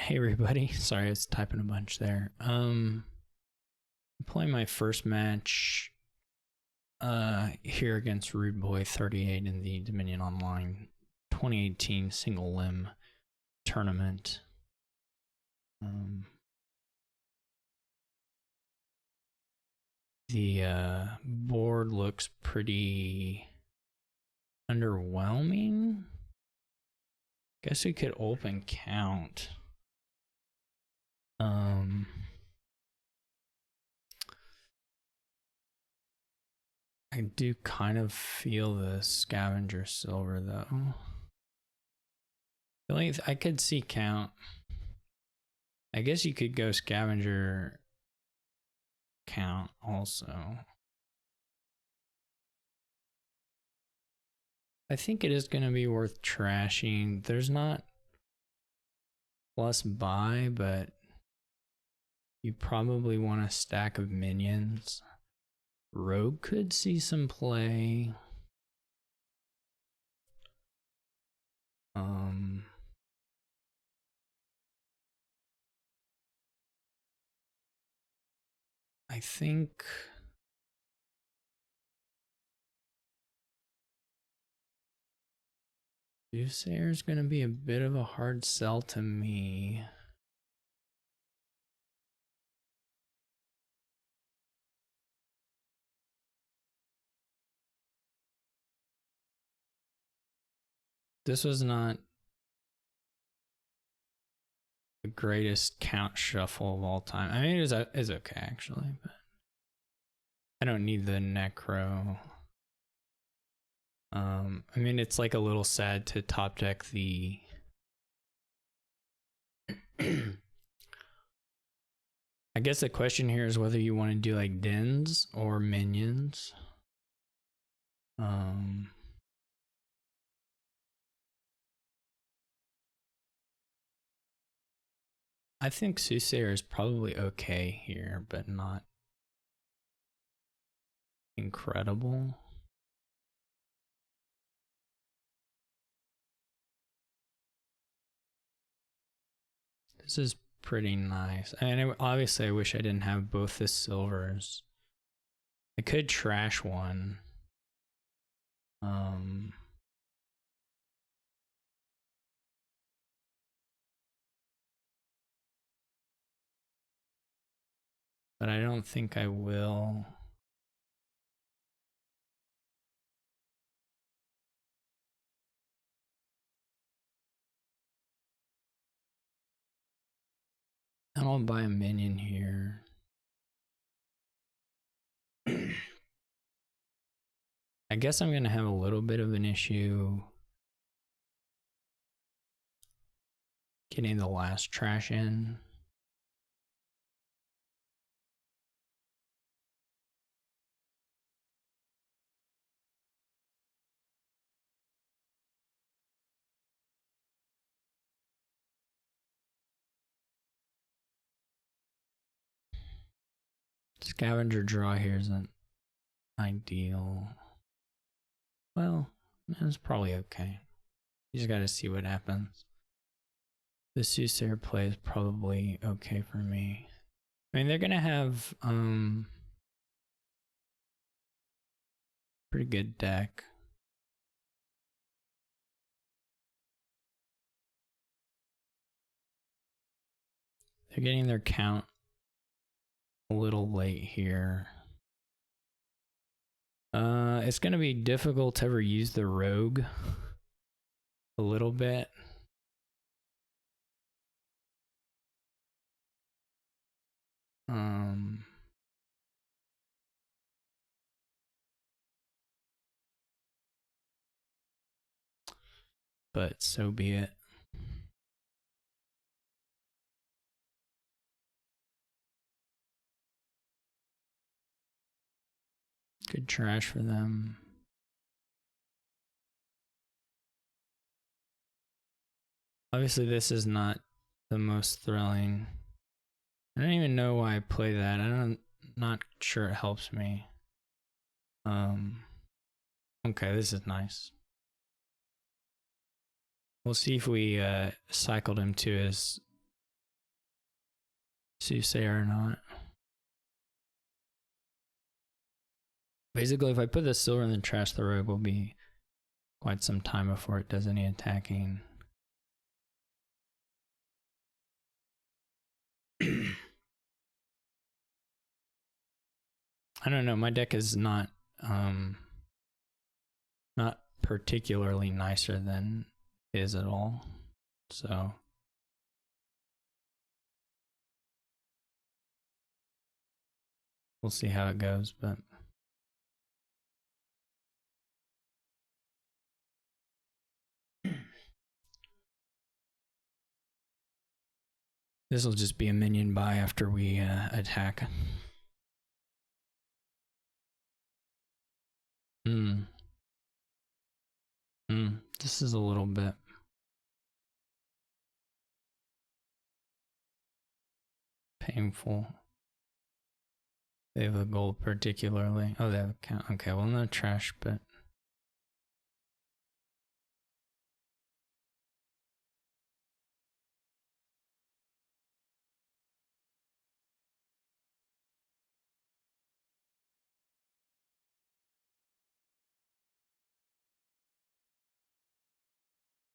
Hey everybody, sorry I was typing a bunch there. I'm playing my first match here against rudeboy38 in the Dominion Online 2018 single limb tournament. The board looks pretty underwhelming. Guess we could open count. I do kind of feel the scavenger silver though. I could see count. I guess you could go scavenger count also. I think it is going to be worth trashing. There's not plus buy, but you probably want a stack of minions. Rogue could see some play. I think Soothsayer is going to be a bit of a hard sell to me. This was not the greatest count shuffle of all time. I mean, it is okay actually, but I don't need the necro. I mean, it's like a little sad to top deck the I guess the question here is whether you want to do like dens or minions. I think Soothsayer is probably okay here, but not incredible. This is pretty nice. I mean, obviously I wish I didn't have both the silvers. I could trash one. But I don't think I will. And I'll buy a minion here. I guess I'm gonna have a little bit of an issue getting the last trash in. Scavenger draw here isn't ideal. Well, it's probably okay. You just gotta see what happens. The Soothsayer play is probably okay for me. I mean, they're gonna have pretty good deck. They're getting their count a little late here. It's gonna be difficult to ever use the rogue a little bit. But so be it. Good trash for them. Obviously, this is not the most thrilling. I don't even know why I play that. Not sure it helps me. Okay, this is nice. We'll see if we cycled him to his Soothsayer or not. Basically, if I put the silver in the trash, the rogue will be quite some time before it does any attacking. I don't know, my deck is not particularly nicer than his at all. So we'll see how it goes, but this will just be a minion buy after we attack. This is a little bit painful. They have a gold particularly. Oh, they have a count. Okay, well, no trash, but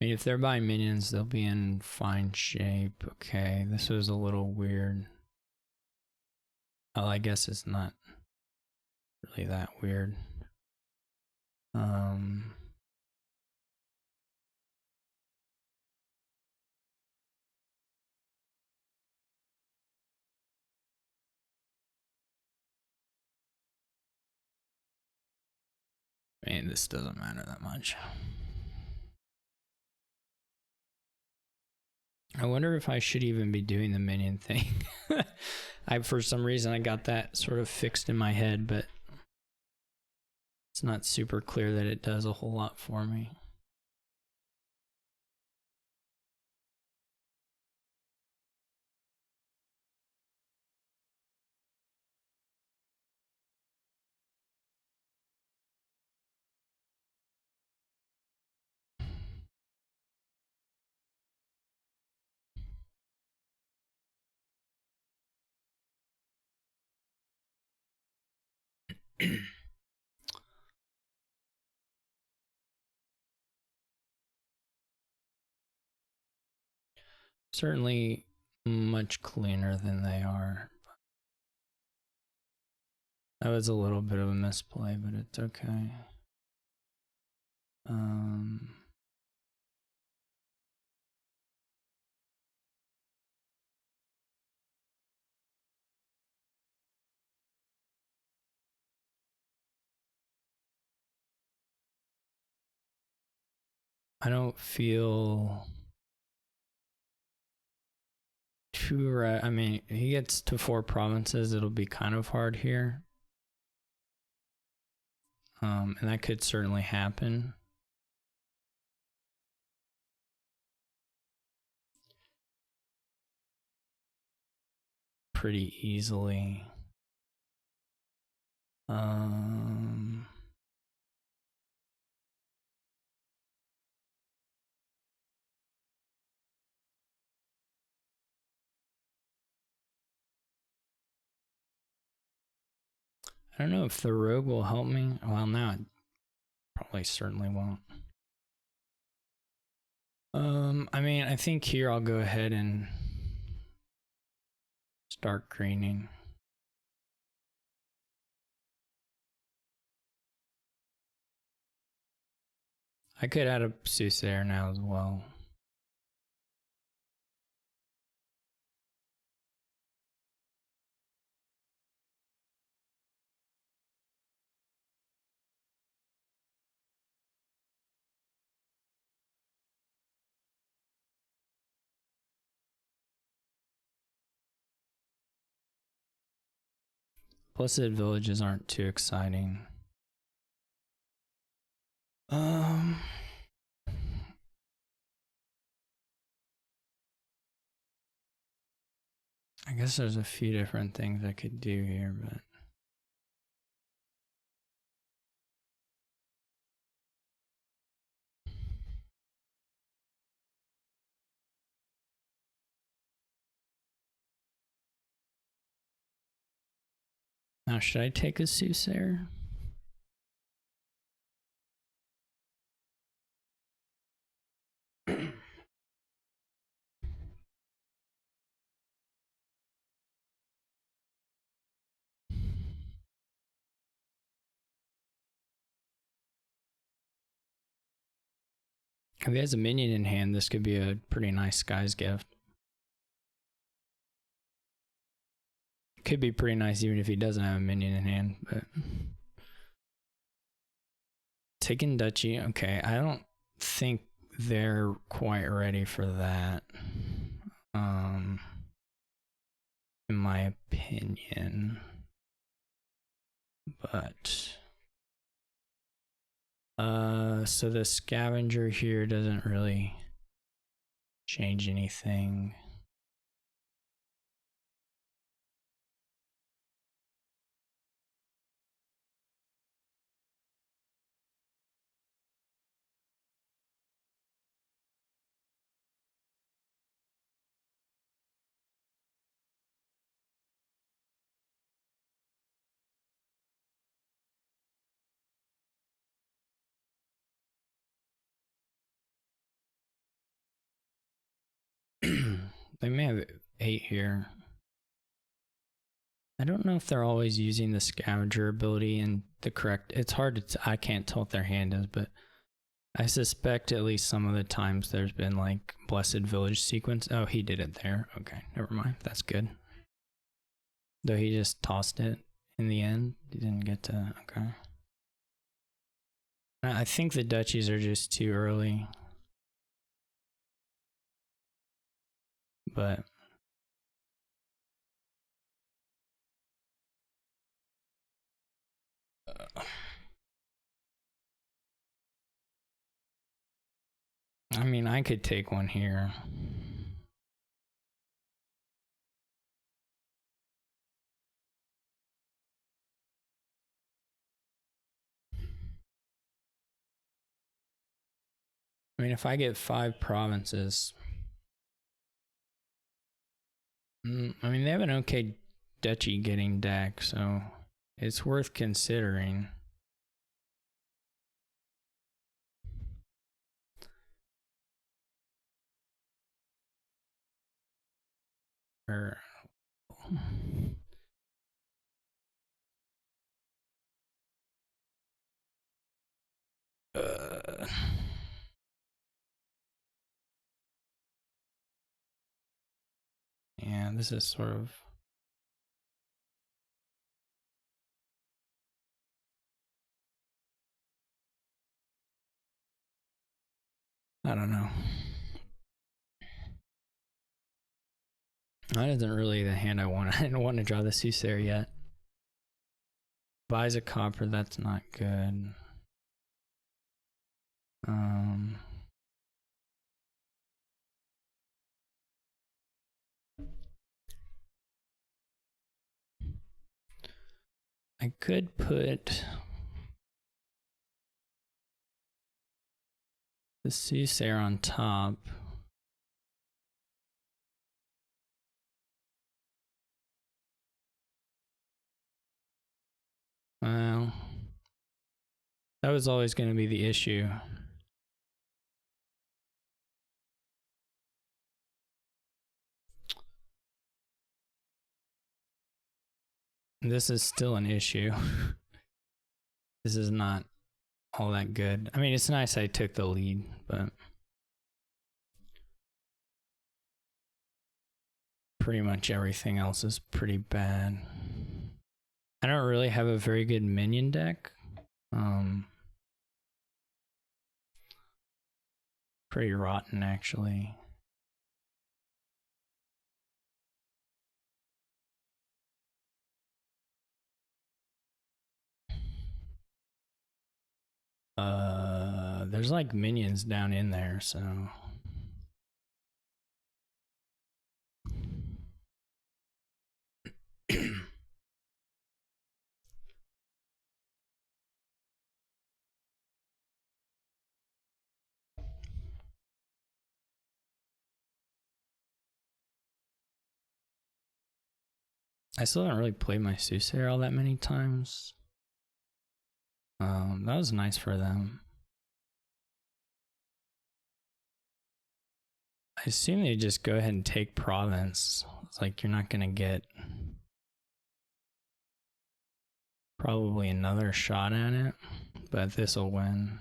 I mean, if they're buying minions, they'll be in fine shape. Okay, this was a little weird. Well, I guess it's not really that weird. I mean, this doesn't matter that much. I wonder if I should even be doing the minion thing. For some reason, I got that sort of fixed in my head, but it's not super clear that it does a whole lot for me. Certainly much cleaner than they are. That was a little bit of a misplay, but it's okay. I don't feel too right. I mean, he gets to 4 provinces, it'll be kind of hard here. And that could certainly happen. Pretty easily. I don't know if the rogue will help me. Well, now it probably certainly won't. I mean, I think here I'll go ahead and start greening. I could add a Soothsayer now as well. Blessed villages aren't too exciting. I guess there's a few different things I could do here, but Now, should I take a soothsayer? If he has a minion in hand, this could be a pretty nice guy's gift. Could be pretty nice even if he doesn't have a minion in hand, but... Taking Duchy, okay, I don't think they're quite ready for that. In my opinion. But... so the scavenger here doesn't really change anything. They may have 8 here. I don't know if they're always using the scavenger ability in the correct... It's hard to... I can't tell what their hand is, but I suspect at least some of the times there's been like Blessed Village sequence. Oh, he did it there. Okay, never mind. That's good. Though he just tossed it in the end. He didn't get to... Okay. I think the duchies are just too early. But... I mean, I could take one here. I mean, if I get 5 provinces... I mean, they have an okay duchy getting deck, so it's worth considering. Or... yeah, this is sort of... I don't know. That isn't really the hand I want. I don't want to draw the Soothsayer yet. Buys a copper, that's not good. I could put the Soothsayer on top. Well, that was always going to be the issue. This is still an issue. This is not all that good. I mean, it's nice I took the lead, but pretty much everything else is pretty bad. I don't really have a very good minion deck. Pretty rotten, actually. There's like minions down in there, so... I still haven't really played my Soothsayer all that many times. That was nice for them. I assume they just go ahead and take province. It's like you're not gonna get probably another shot at it, but this will win.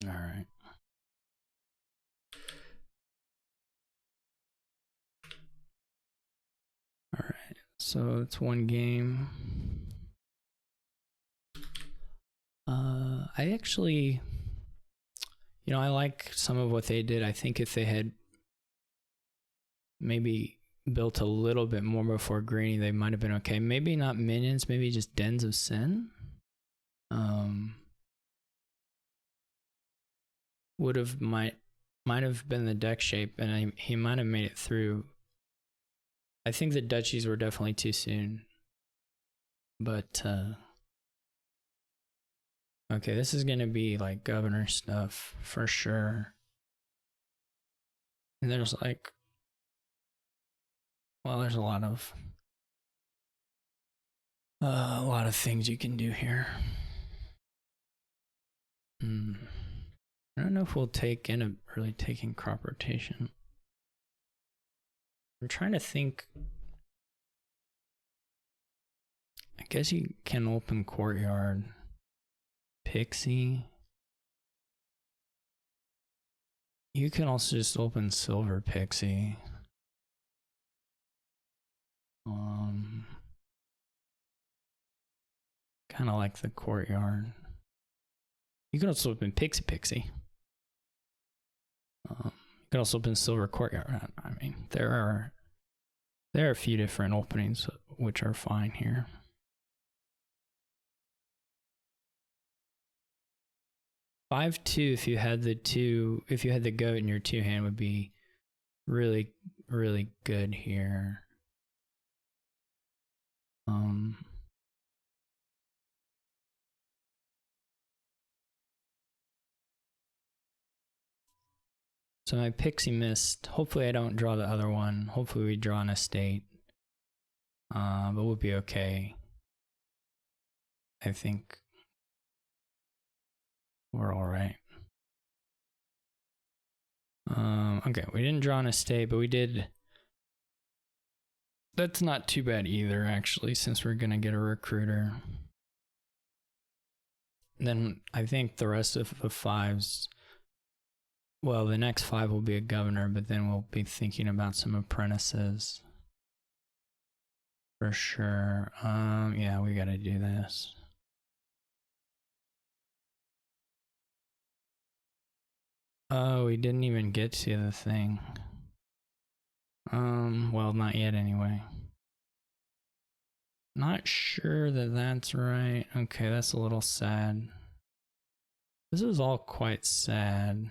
All right. All right. So it's one game. I actually, you know, I like some of what they did. I think if they had maybe built a little bit more before greeny, they might have been okay. Maybe not minions, maybe just Dens of Sin. Would have might have been the deck shape, and he might have made it through. I think the duchies were definitely too soon, but okay, this is gonna be like governor stuff for sure. And there's like, well, there's a lot of things you can do here. I don't know if we'll end up really taking crop rotation. I'm trying to think. I guess you can open courtyard. Pixie. You can also just open silver pixie. Kind of like the courtyard. You can also open pixie. You can also open silver courtyard. I mean, there are a few different openings which are fine here. (5-2) if you had the goat in your two hand would be really, really good here. So my pixie missed. Hopefully I don't draw the other one. Hopefully we draw an estate. But we'll be okay. I think we're all right. Okay, we didn't draw an estate, but we did. That's not too bad either, actually, since we're gonna get a recruiter. Then I think the rest of the fives, well, the next 5 will be a governor, but then we'll be thinking about some apprentices. For sure. Yeah, we gotta do this. Oh, we didn't even get to the thing. Well, not yet anyway. Not sure that that's right. Okay, that's a little sad. This is all quite sad.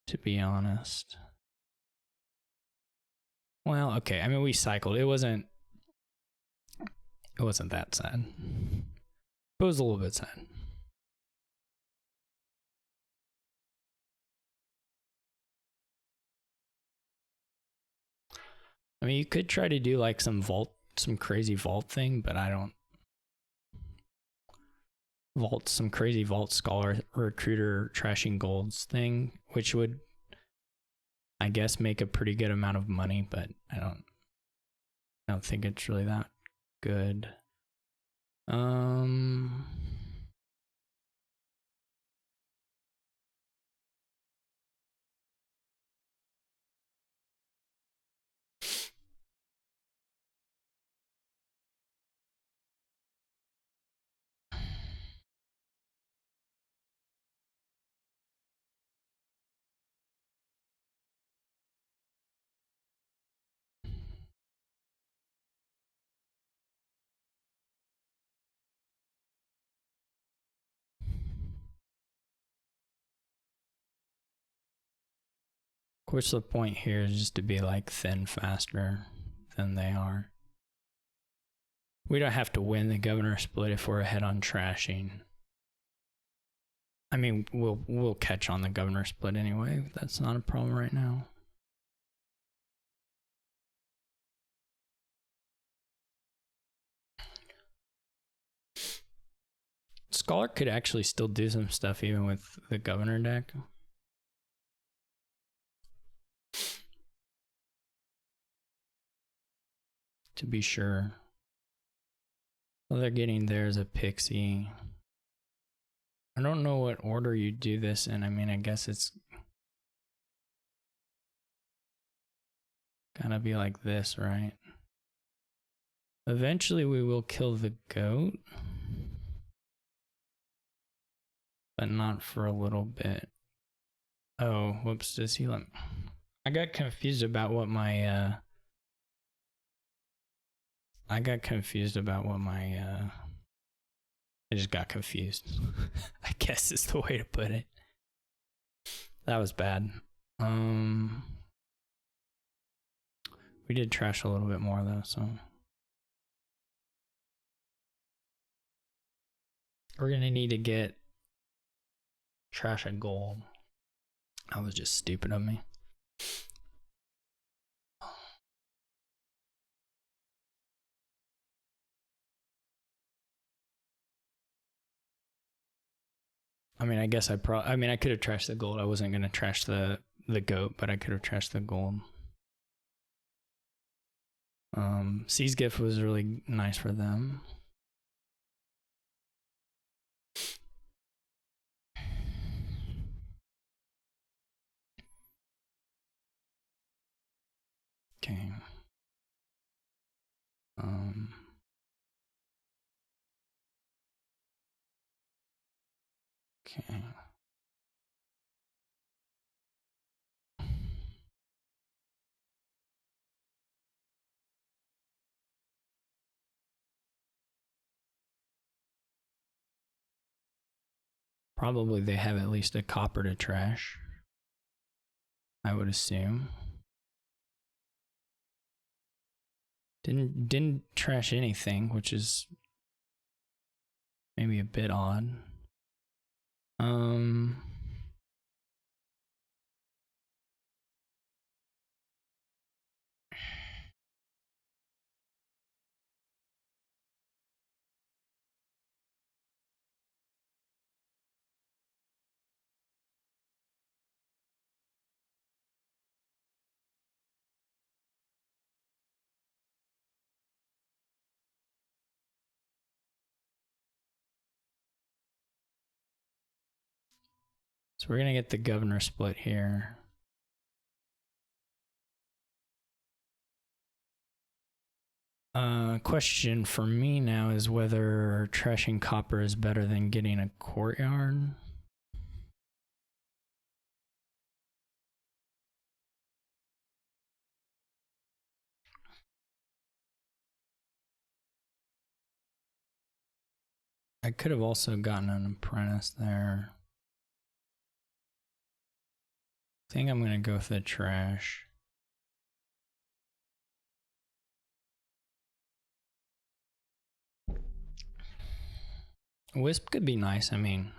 To be honest. Well, okay. I mean, we cycled. It wasn't that sad. But it was a little bit sad. I mean, you could try to do like some crazy vault thing, but I don't. Some crazy vault scholar recruiter trashing golds thing, which would, I guess, make a pretty good amount of money, but I don't think it's really that good. course, the point here is just to be like thin faster than they are. We don't have to win the governor split if we're ahead on trashing. I mean, we'll catch on the governor split anyway. That's not a problem right now. Scholar could actually still do some stuff even with the governor deck. To be sure. All they're getting there is a pixie. I don't know what order you do this in. I mean, I guess it's gotta be like this, right? Eventually we will kill the goat, but not for a little bit. Oh, whoops, does he let me? I got confused about what my I just got confused. I guess is the way to put it. That was bad. We did trash a little bit more though, so we're gonna need to get trash a gold. That was just stupid of me. I mean, I guess I could have trashed the gold. I wasn't gonna trash the goat, but I could have trashed the gold. C's gift was really nice for them. Okay. Okay. Probably they have at least a copper to trash, I would assume. Didn't trash anything, which is maybe a bit odd. So we're gonna get the governor split here. Question for me now is whether trashing copper is better than getting a courtyard. I could have also gotten an apprentice there. I think I'm gonna go with the trash. Wisp could be nice, I mean.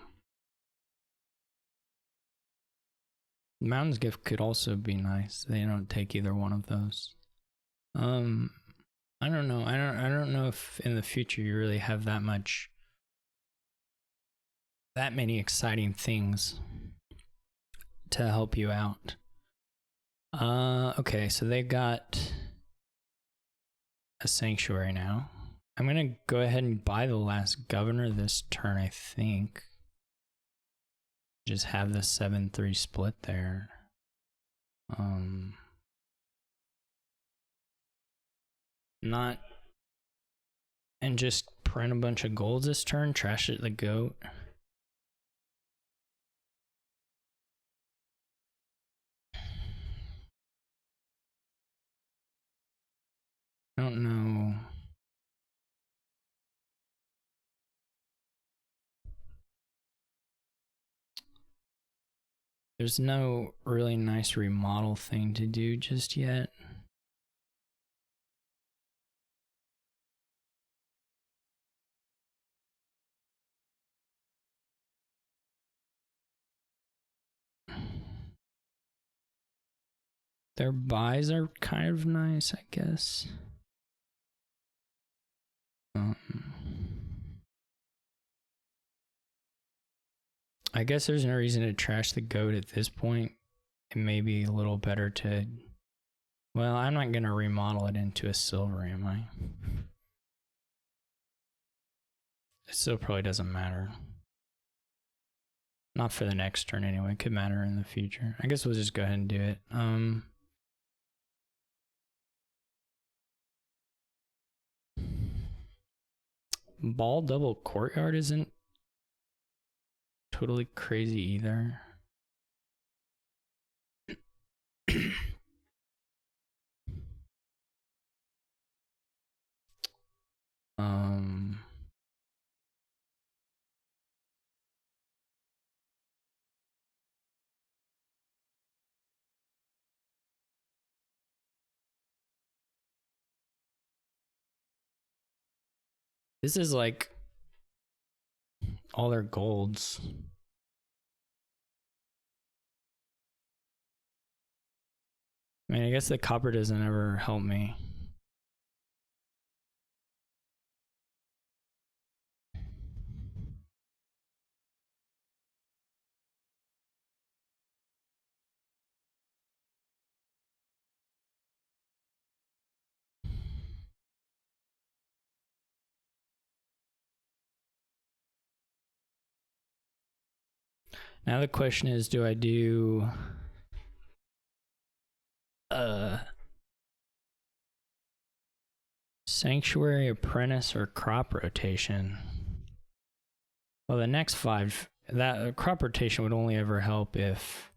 Mountain's gift could also be nice. They don't take either one of those. I don't know. I don't know if in the future you really have that many exciting things to help you out. Okay, so they got a sanctuary now. I'm gonna go ahead and buy the last governor this turn, I think. Just have the 7-3 split there. And just print a bunch of golds this turn, trash it the goat. I don't know. There's no really nice remodel thing to do just yet. Their buys are kind of nice, I guess. I guess there's no reason to trash the goat at this point. It may be a little better to... Well, I'm not going to remodel it into a silver, am I? It still probably doesn't matter. Not for the next turn anyway. It could matter in the future. I guess we'll just go ahead and do it. Ball double courtyard isn't totally crazy either. This is like all their golds. I mean, I guess the copper doesn't ever help me. Now the question is, do I do Sanctuary, Apprentice, or Crop Rotation? Well, the next 5, that crop rotation would only ever help if...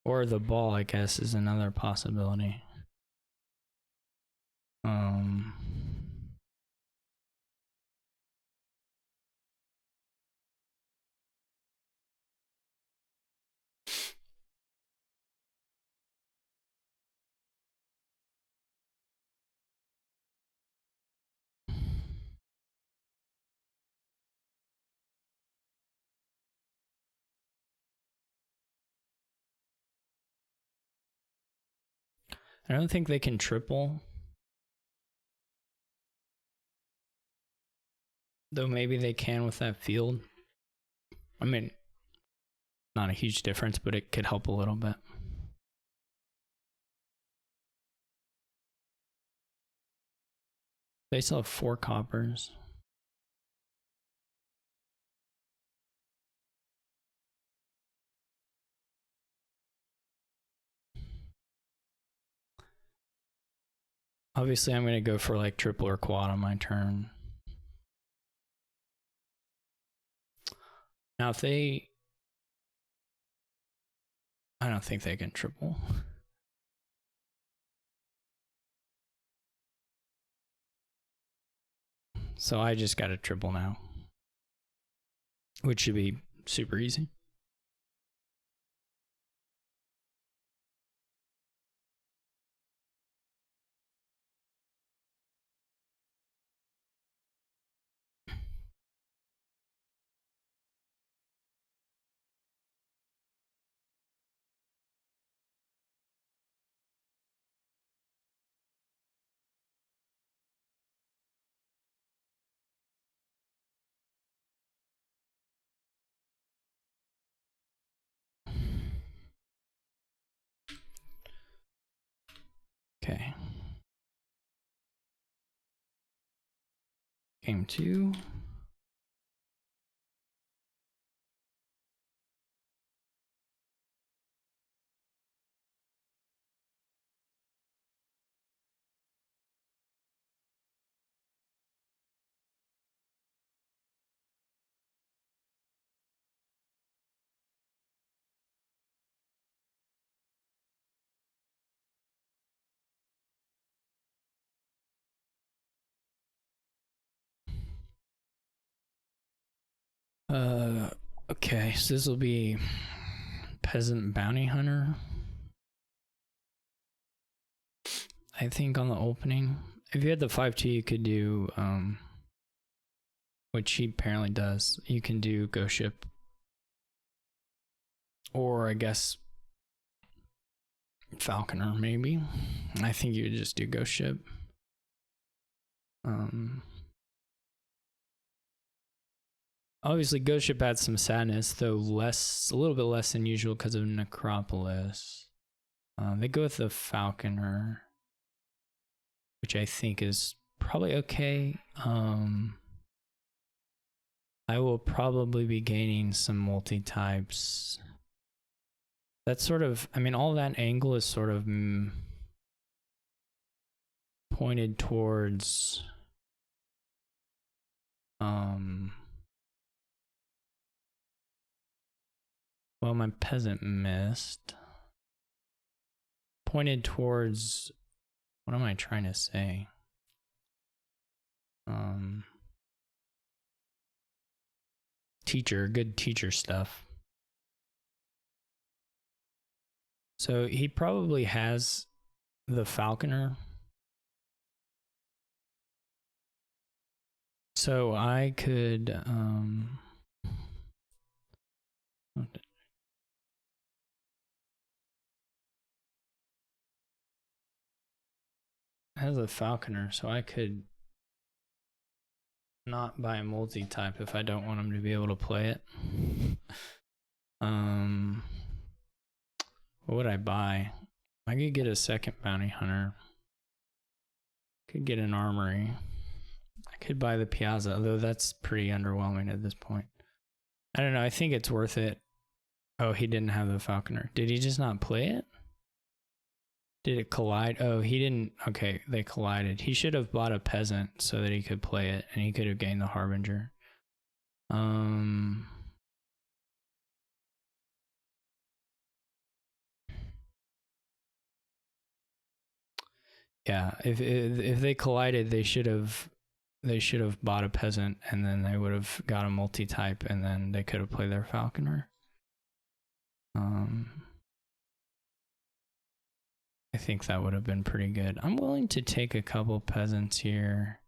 Or the ball, I guess, is another possibility. I don't think they can triple. Though maybe they can with that field. I mean, not a huge difference, but it could help a little bit. They still have 4 coppers. Obviously, I'm going to go for like triple or quad on my turn. Now, if they... I don't think they can triple. So I just got to triple now. Which should be super easy. Okay. Game 2. Okay, so this will be peasant bounty hunter. I think on the opening, if you had the 5-2, you could do, which he apparently does, you can do Ghost Ship. Or I guess Falconer, maybe. I think you would just do Ghost Ship. Obviously, Ghost Ship adds some sadness, though a little bit less than usual because of Necropolis. They go with the Falconer, which I think is probably okay. I will probably be gaining some multi-types. That's sort of, I mean, all that angle is sort of pointed towards well, my peasant missed. Pointed towards, what am I trying to say? Good teacher stuff. So he probably has the Falconer. So I could has a Falconer, so I could not buy a multi-type if I don't want him to be able to play it. What would I buy? I could get a second bounty hunter. Could get an armory. I could buy the Piazza, although that's pretty underwhelming at this point. I don't know, I think it's worth it. Oh, he didn't have the Falconer. Did he just not play it? Did it collide? Oh, he didn't. Okay, they collided. He should have bought a peasant so that he could play it, and he could have gained the Harbinger. Yeah, if they collided, they should have bought a peasant, and then they would have got a multi-type, and then they could have played their Falconer. I think that would have been pretty good. I'm willing to take a couple peasants here.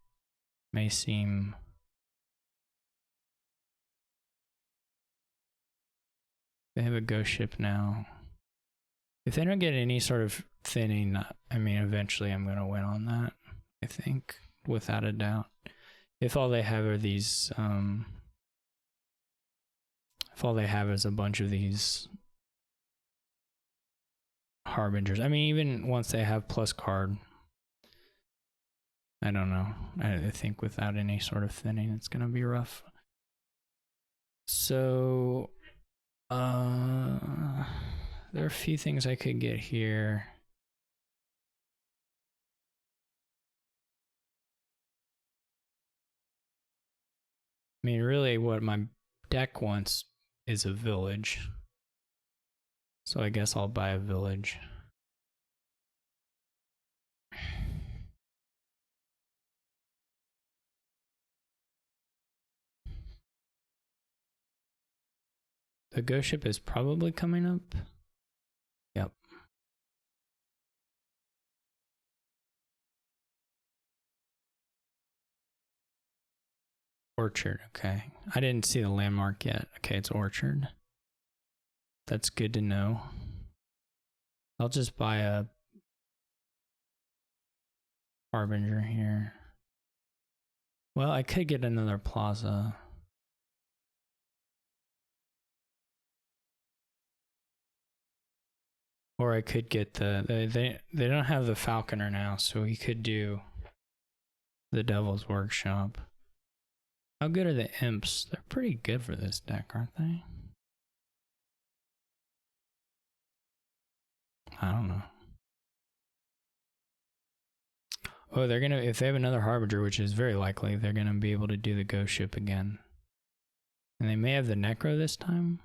May seem... They have a Ghost Ship now. If they don't get any sort of thinning, I mean, eventually I'm going to win on that, I think, without a doubt. If all they have are these... if all they have is a bunch of these Harbingers. I mean, even once they have plus card, I don't know. I think without any sort of thinning, it's going to be rough. So, there are a few things I could get here. I mean, really what my deck wants is a village. So I guess I'll buy a village. The Ghost Ship is probably coming up. Yep. Orchard, okay. I didn't see the landmark yet. Okay, it's Orchard. That's good to know. I'll just buy a Harbinger here. Well, I could get another Plaza. Or I could get they don't have the Falconer now, so we could do the Devil's Workshop. How good are the Imps? They're pretty good for this deck, aren't they? I don't know. Oh, they're gonna, if they have another Harbinger, which is very likely, they're gonna be able to do the Ghost Ship again. And they may have the Necro this time.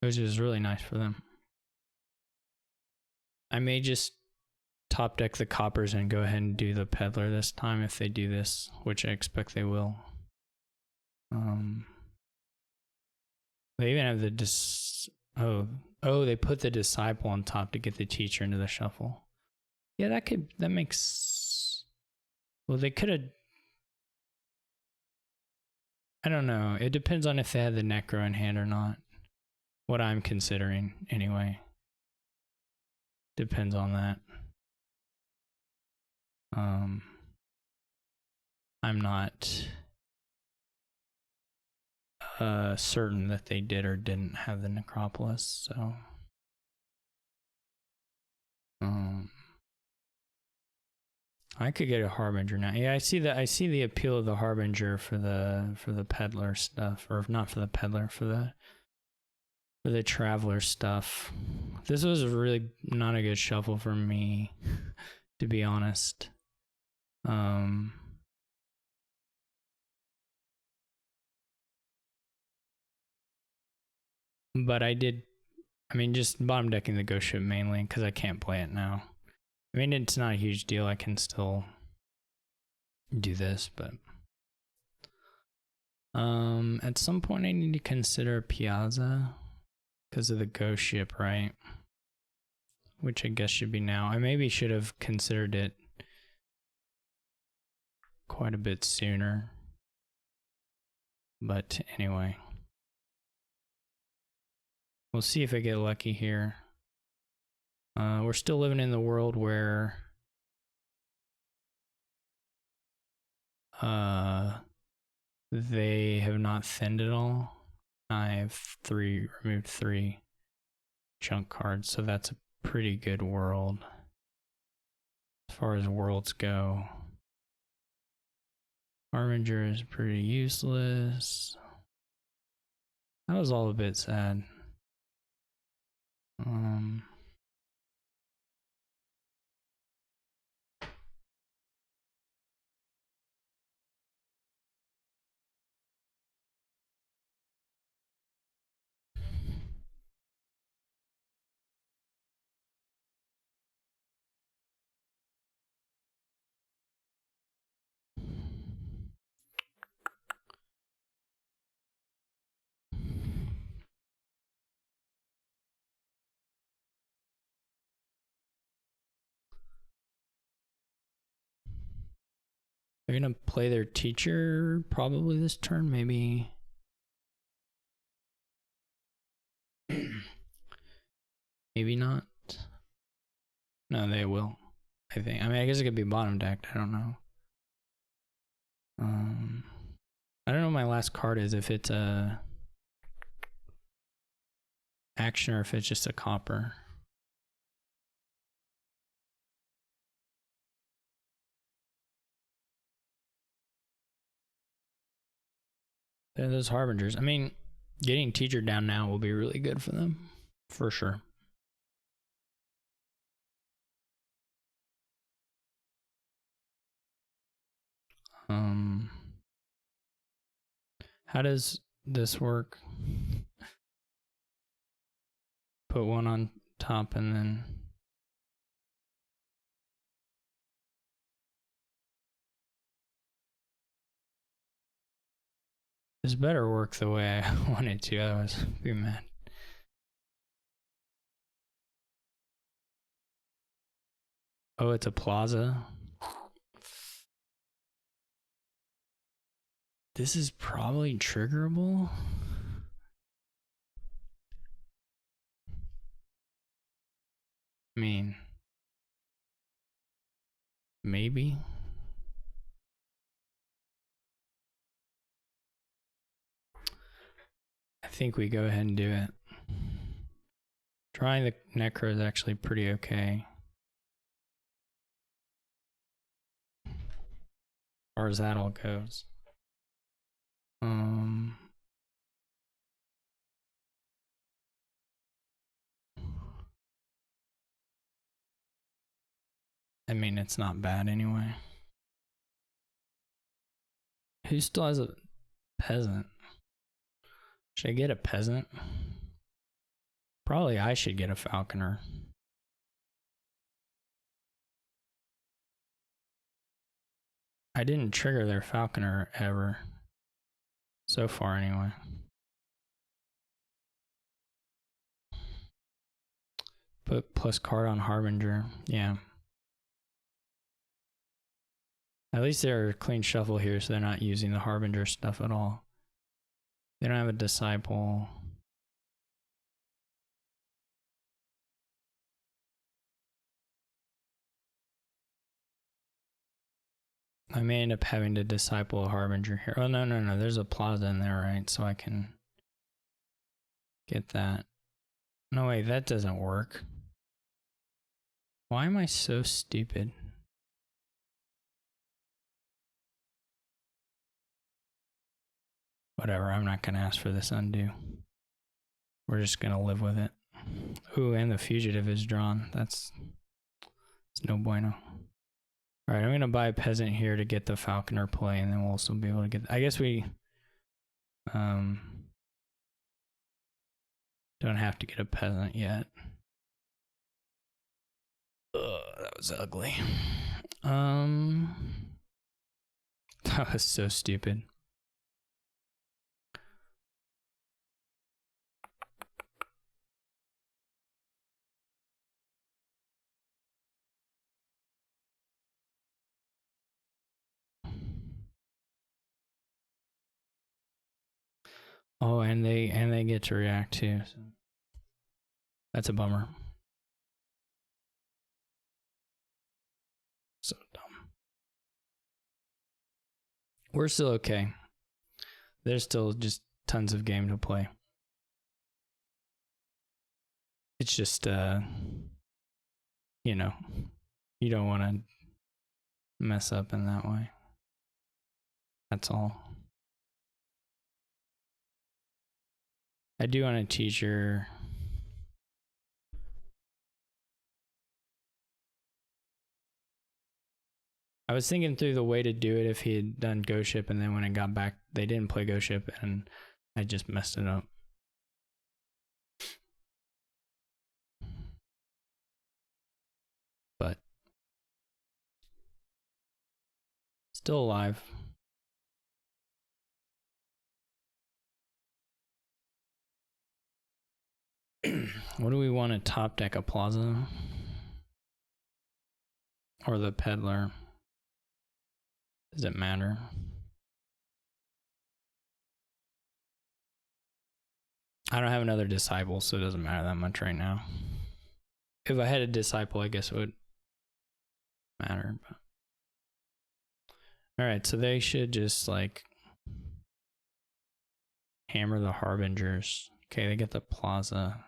Which is really nice for them. I may just top deck the coppers and go ahead and do the peddler this time if they do this, which I expect they will. They even have the they put the disciple on top to get the teacher into the shuffle. Yeah, that makes, well, they could have, I don't know. It depends on if they had the necro in hand or not. What I'm considering, anyway. Depends on that. I'm not certain that they did or didn't have the necropolis, so I could get a harbinger now. Yeah, I see the appeal of the harbinger for the peddler stuff, or not for the peddler, for the traveler stuff. This was really not a good shuffle for me, to be honest. But just bottom decking the ghost ship mainly because I can't play it now. I mean, it's not a huge deal. I can still do this, but at some point I need to consider Piazza because of the ghost ship, right? Which I guess should be now. I maybe should have considered it quite a bit sooner. But anyway. We'll see if I get lucky here. We're still living in the world where they have not thinned at all. I have removed 3 junk cards, so that's a pretty good world as far as worlds go. Harbinger is pretty useless. That was all a bit sad. They're gonna play their teacher probably this turn, maybe. Maybe not. No, they will. I think. I mean, I guess it could be bottom decked. I don't know. I don't know what my last card is, if it's a action or if it's just a copper. They're those harbingers. I mean, getting teacher down now will be really good for them, for sure. How does this work? Put one on top and then this better work the way I want it to, otherwise I'd be mad. Oh, it's a plaza. This is probably triggerable. I mean, maybe. I think we go ahead and do it. Trying the necro is actually pretty okay. As far as that all goes. I mean, it's not bad anyway. Who still has a peasant? Should I get a peasant? Probably I should get a falconer. I didn't trigger their falconer ever. So far, anyway. Put plus card on Harbinger. Yeah. At least they're clean shuffle here, so they're not using the Harbinger stuff at all. They don't have a disciple. I may end up having to disciple a Harbinger here. Oh, no, no, no. There's a plaza in there, right? So I can get that. No, wait, that doesn't work. Why am I so stupid? Whatever, I'm not going to ask for this undo. We're just going to live with it. Ooh, and the fugitive is drawn. It's no bueno. All right, I'm going to buy a peasant here to get the falconer play, and then we'll also be able to get... I guess we don't have to get a peasant yet. Ugh, that was ugly. That was so stupid. Oh, and they get to react too. So that's a bummer. So dumb. We're still okay. There's still just tons of game to play. It's just you know, you don't want to mess up in that way. That's all. I do want a teacher. I was thinking through the way to do it if he had done Ghost Ship, and then when it got back, they didn't play Ghost Ship, and I just messed it up. But still alive. What do we want to top deck? A plaza? Or the peddler? Does it matter? I don't have another disciple, so it doesn't matter that much right now. If I had a disciple, I guess it would matter. But... Alright, so they should just like hammer the Harbingers. Okay, they get the plaza.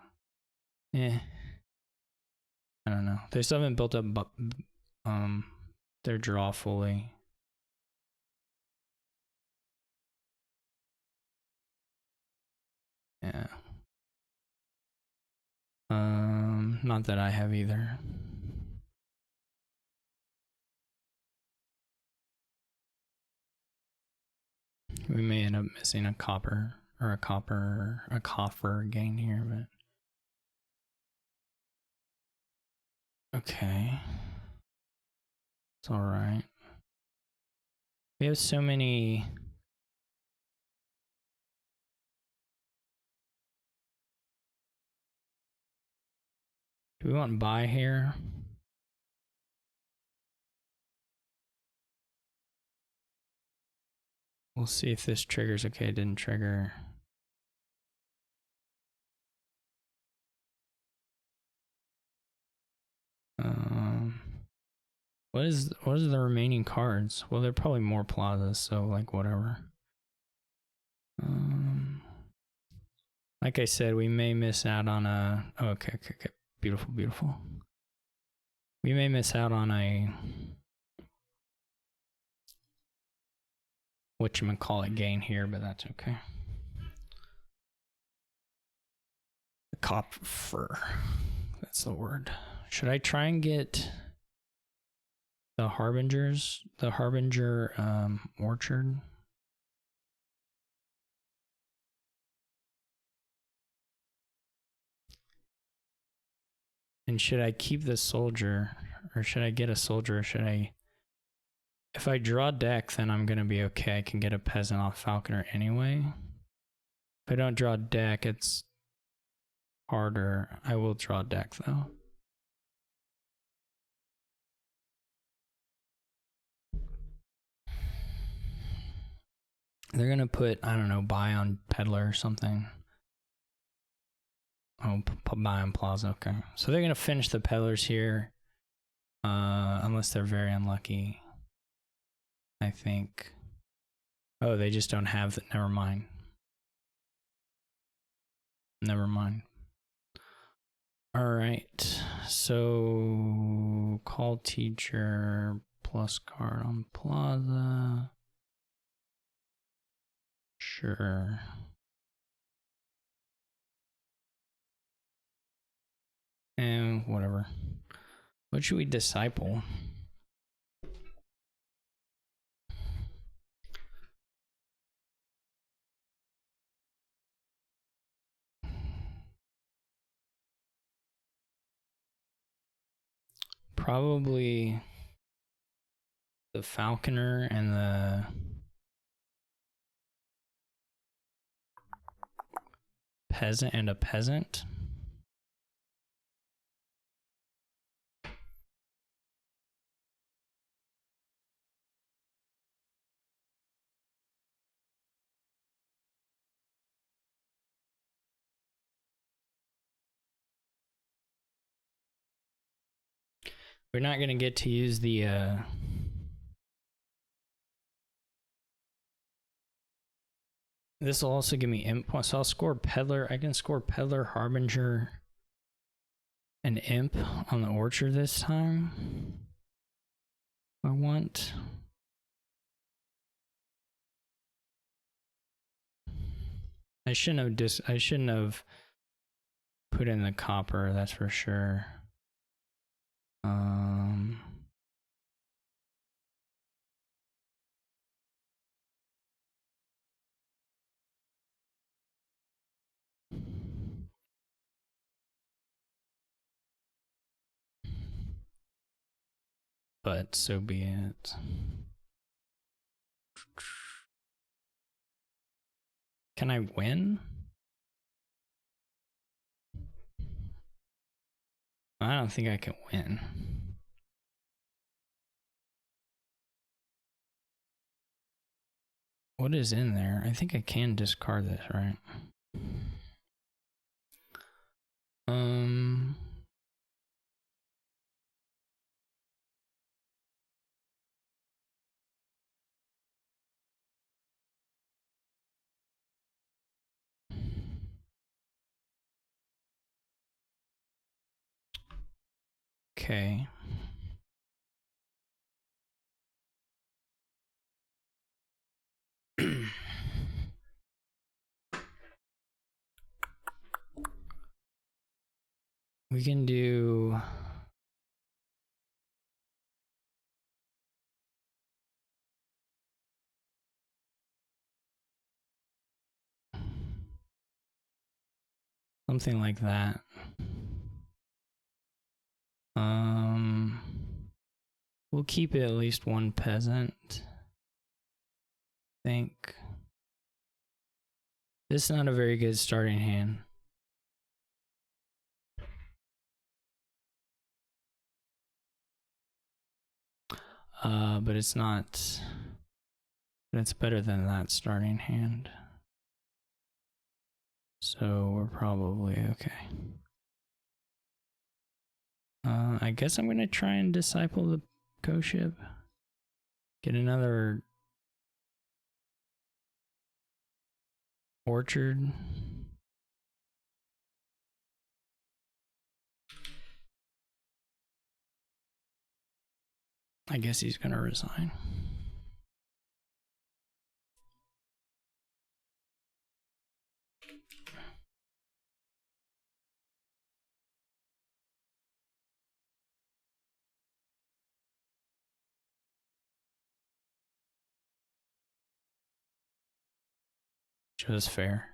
I don't know. They still haven't built up their draw fully. Yeah. Not that I have either. We may end up missing a copper or a coffer gain here, but okay. It's all right. We have so many. Do we want buy here? We'll see if this triggers. Okay, it didn't trigger. What is the remaining cards? Well, there are probably more plazas, so like whatever. Like I said, we may miss out on a. Oh, okay. Beautiful, beautiful. We may miss out on a whatchamacallit gain here, but that's okay. The copper. That's the word. Should I try and get the Harbingers? The Harbinger orchard? And should I keep the soldier? Or should I get a soldier? Or should I If I draw deck, then I'm gonna be okay. I can get a peasant off falconer anyway. If I don't draw deck, it's harder. I will draw deck though. They're gonna put, I don't know, buy on peddler or something. Oh, buy on plaza, okay. So they're gonna finish the peddlers here. Unless they're very unlucky. I think. Oh, they just don't have it. Never mind. Never mind. Alright. So call teacher plus card on plaza. Sure. And whatever. What should we disciple? Probably the falconer and the peasant and a peasant. We're not gonna get to use the this will also give me imp points. So I'll score peddler. I can score peddler, harbinger, and imp on the orchard this time. I want. I shouldn't have put in the copper, that's for sure. But so be it. Can I win? I don't think I can win. What is in there? I think I can discard this, right? Okay. We can do something like that. We'll keep it at least one peasant. I think. This is not a very good starting hand. But it's not. But it's better than that starting hand. So we're probably okay. I guess I'm gonna try and disciple the ghost ship. Get another orchard. I guess he's gonna resign. Which was fair.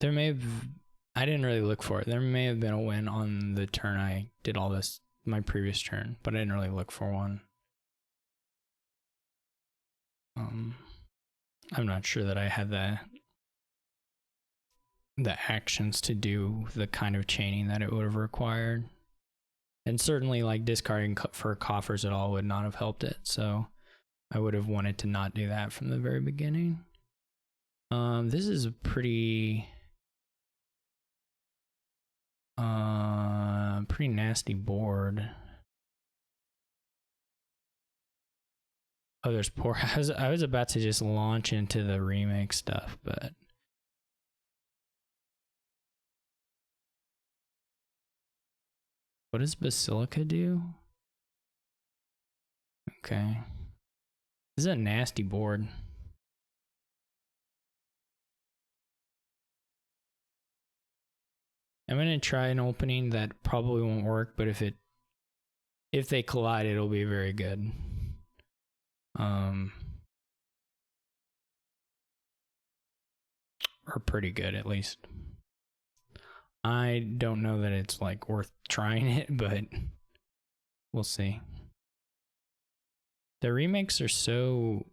There may have, I didn't really look for it. There may have been a win on the turn I did all this, my previous turn, but I didn't really look for one. I'm not sure that I had the actions to do the kind of chaining that it would have required. And certainly like discarding for coffers at all would not have helped it. So I would have wanted to not do that from the very beginning. This is a pretty nasty board. Oh, there's poor. I was about to just launch into the remake stuff, but what does Basilica do? Okay. This is a nasty board. I'm gonna try an opening that probably won't work, but if they collide, it'll be very good. Or pretty good at least. I don't know that it's like worth trying it, but we'll see. The remakes are so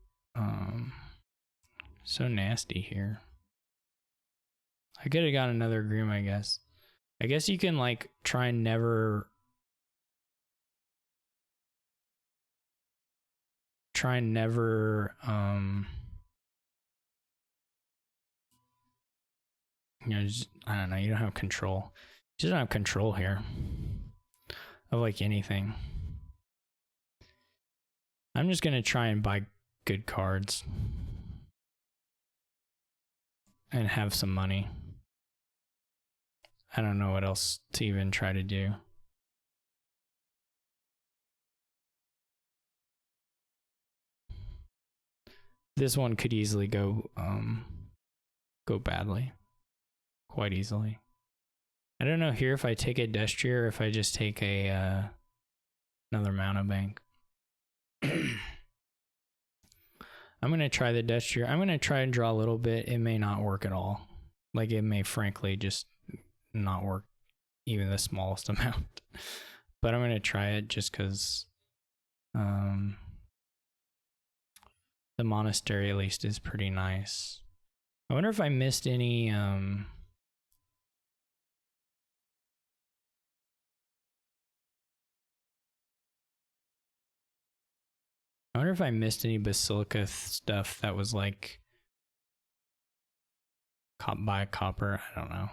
nasty here. I could have got another Groom, I guess. I guess you can like try and never you know, just, I don't know, you don't have control. You just don't have control here of like anything. I'm just gonna try and buy good cards and have some money. I don't know what else to even try to do. This one could easily go badly. Quite easily. I don't know here if I take a Destrier or if I just take a another Mana Bank. I'm gonna try the Destrier. I'm gonna try and draw a little bit. It may not work at all. Like it may frankly just not work even the smallest amount. But I'm gonna try it just because the monastery at least is pretty nice. I wonder if I missed any I wonder if I missed any Basilica stuff that was like by copper. I don't know.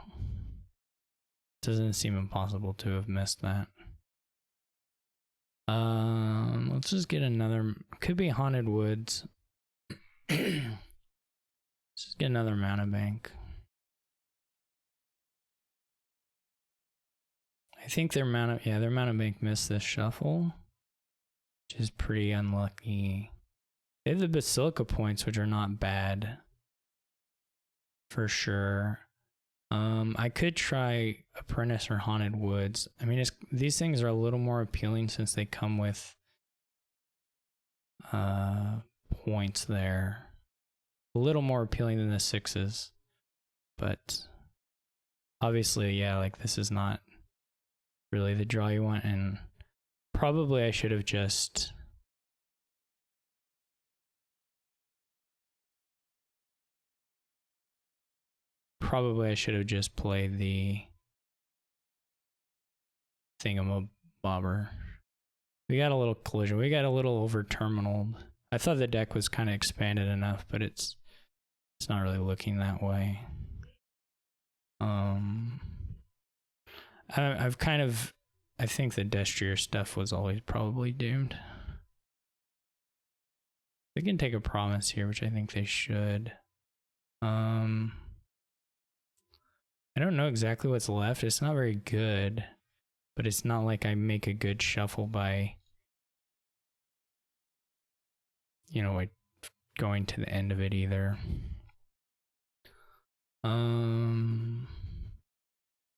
Doesn't seem impossible to have missed that. Let's just get another. Could be Haunted Woods. Let's just get another Mana Bank. I think their Mana Bank missed this shuffle, which is pretty unlucky. They have the Basilica points, which are not bad for sure. I could try Apprentice or Haunted Woods. I mean, these things are a little more appealing since they come with points there. A little more appealing than the sixes, but obviously, yeah, like this is not really the draw you want, and probably I should have just played the thingamabobber. We got a little collision. We got a little over terminaled. I thought the deck was kind of expanded enough, but it's not really looking that way. I think the Destrier stuff was always probably doomed. They can take a promise here, which I think they should. I don't know exactly what's left. It's not very good, but it's not like I make a good shuffle by, you know, like going to the end of it either.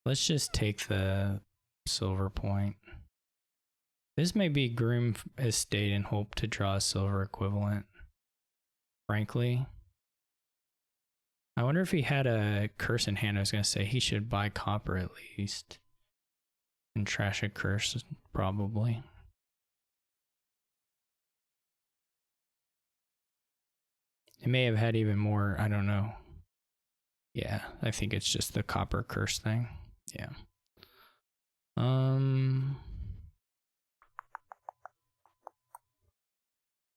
Let's just take the silver point. This may be Groom Estate and hope to draw a silver equivalent, frankly. I wonder if he had a curse in hand. I was going to say he should buy copper at least. And trash a curse, probably. It may have had even more, I don't know. Yeah, I think it's just the copper curse thing. Yeah.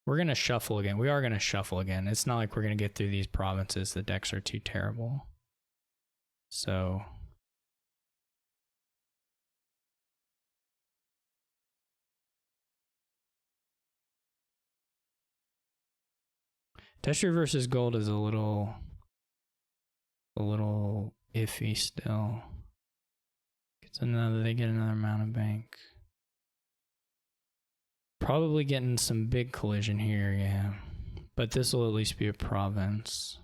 We're going to shuffle again. We are going to shuffle again. It's not like we're going to get through these provinces. The decks are too terrible. So... Tester versus gold is a little iffy still. They get another mountain bank. Probably getting some big collision here, yeah. But this will at least be a province.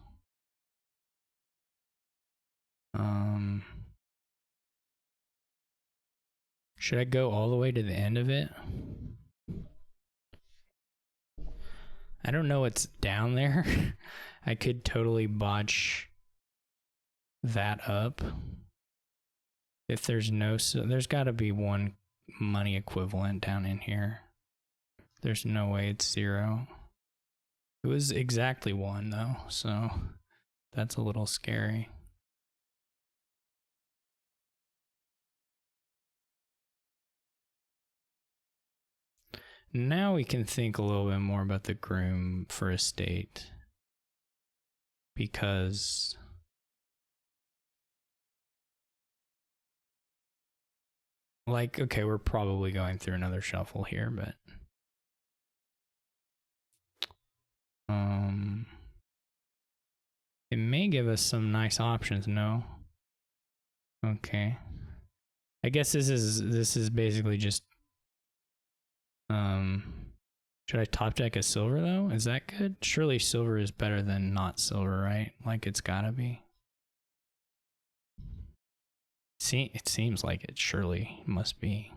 Should I go all the way to the end of it? I don't know what's down there. I could totally botch that up. If there's no, so there's got to be one money equivalent down in here. There's no way it's 0. It was exactly 1 though, so that's a little scary. Now we can think a little bit more about the groom for estate. Because like, okay, we're probably going through another shuffle here, but it may give us some nice options, no? Okay. I guess this is basically just should I top deck a silver though? Is that good? Surely silver is better than not silver, right? Like it's gotta be. See, it seems like it surely must be.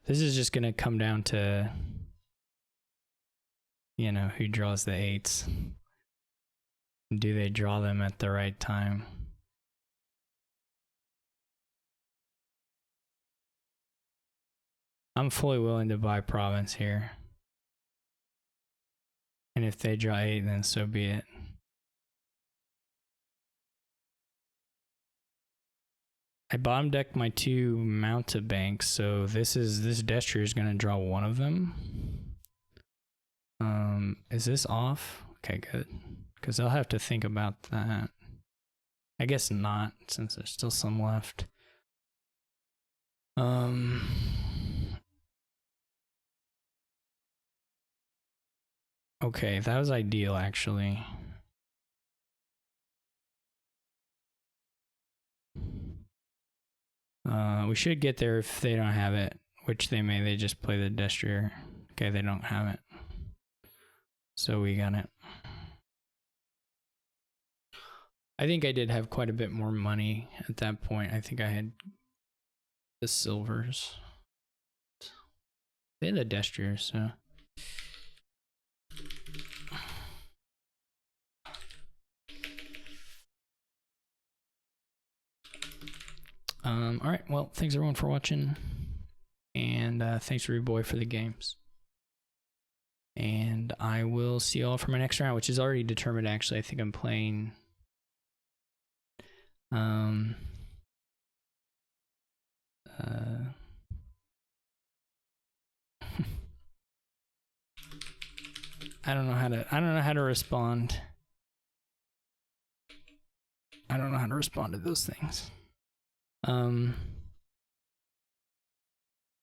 This is just gonna come down to, you know, who draws the 8s. Do they draw them at the right time? I'm fully willing to buy province here. And if they draw 8, then so be it. I bottom decked my 2 mountebanks, so this Destry is gonna draw one of them. Is this off? Okay, good. Because I'll have to think about that. I guess not, since there's still some left. Okay, that was ideal, actually. We should get there if they don't have it, which they may. They just play the Destrier. Okay, they don't have it. So we got it. I think I did have quite a bit more money at that point. I think I had the silvers. They had the Destrier, so. All right, well, thanks everyone for watching, and thanks Rudeboy for the games. And I will see you all for my next round, which is already determined. Actually, I think I'm playing. I don't know how to respond. I don't know how to respond to those things. I'm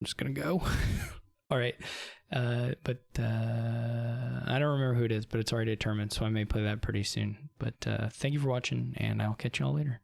just gonna go. All right, but I don't remember who it is, but it's already determined, so I may play that pretty soon. But thank you for watching, and I'll catch you all later.